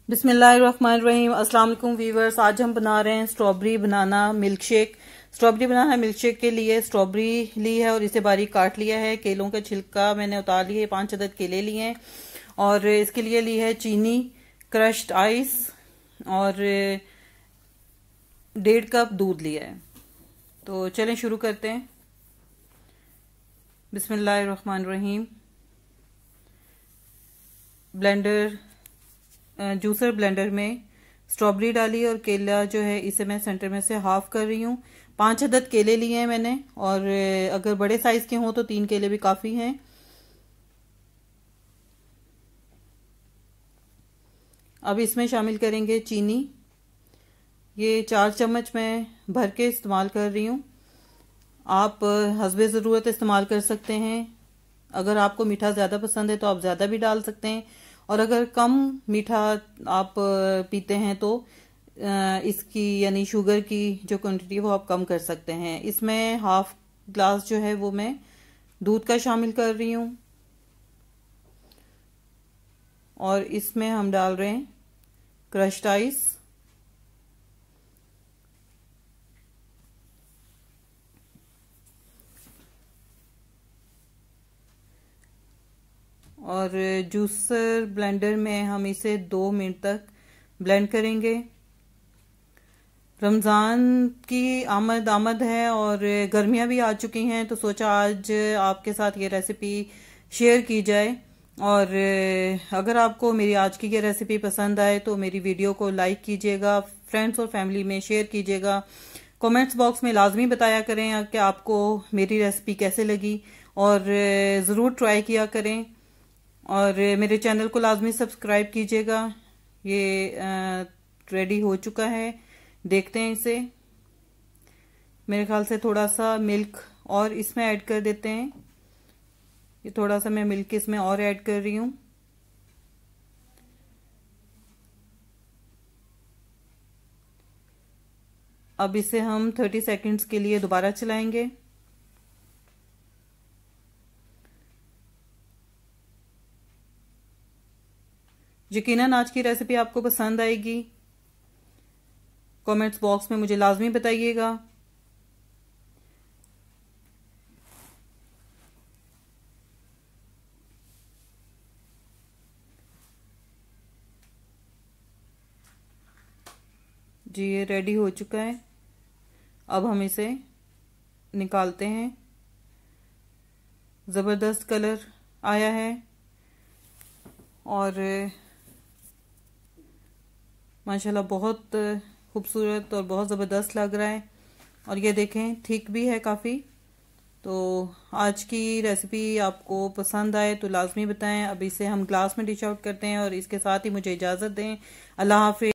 बिस्मिल्लाहिर्रहमानिर्रहीम। अस्सलाम वालेकुम वीवर्स। आज हम बना रहे हैं strawberry banana milk shake. Strawberry banana milk shake के लिए स्ट्रॉबेरी ली है और इसे बारीक काट लिया है। केलों का छिलका मैंने उतार लिया है। 5 अदद केले लिए हैं और इसके लिए ली है चीनी, क्रश्ड आइस और 1.5 कप दूध लिया है। तो चलें शुरू करते हैं। बिस्मिल्लाहिर्रहमानिर्रहीम। जूसर ब्लेंडर में स्ट्रॉबेरी डाली और केला जो है इसे मैं सेंटर में से हाफ कर रही हूँ। 5 अदद केले लिए हैं मैंने और अगर बड़े साइज के हों तो 3 केले भी काफी हैं। अब इसमें शामिल करेंगे चीनी। ये 4 चम्मच मैं भर के इस्तेमाल कर रही हूँ। आप हस्बे ज़रूरत इस्तेमाल कर सकते हैं। अगर आपको मीठा ज़्यादा पसंद है तो आप ज़्यादा भी डाल सकते हैं और अगर कम मीठा आप पीते हैं तो इसकी यानी शुगर की जो क्वांटिटी वो आप कम कर सकते हैं। इसमें हाफ ग्लास जो है वो मैं दूध का शामिल कर रही हूँ और इसमें हम डाल रहे हैं क्रश्ड आइस और जूसर ब्लेंडर में हम इसे 2 मिनट तक ब्लेंड करेंगे। रमज़ान की आमद है और गर्मियां भी आ चुकी हैं तो सोचा आज आपके साथ ये रेसिपी शेयर की जाए। और अगर आपको मेरी आज की ये रेसिपी पसंद आए तो मेरी वीडियो को लाइक कीजिएगा, फ्रेंड्स और फैमिली में शेयर कीजिएगा। कमेंट्स बॉक्स में लाजमी बताया करें कि आपको मेरी रेसिपी कैसे लगी और ज़रूर ट्राई किया करें और मेरे चैनल को लाजमी सब्सक्राइब कीजिएगा। ये रेडी हो चुका है, देखते हैं इसे। मेरे ख्याल से थोड़ा सा मिल्क और इसमें ऐड कर देते हैं। ये थोड़ा सा मैं मिल्क इसमें और ऐड कर रही हूँ। अब इसे हम 30 सेकंड्स के लिए दोबारा चलाएंगे। यकीनन आज की रेसिपी आपको पसंद आएगी। कमेंट्स बॉक्स में मुझे लाजमी बताइएगा। जी ये रेडी हो चुका है। अब हम इसे निकालते हैं। ज़बरदस्त कलर आया है और माशाल्लाह बहुत खूबसूरत और बहुत ज़बरदस्त लग रहा है और ये देखें थिक भी है काफ़ी। तो आज की रेसिपी आपको पसंद आए तो लाजमी बताएं। अब इसे हम ग्लास में डिश आउट करते हैं और इसके साथ ही मुझे इजाज़त दें। अल्लाह हाफिज़।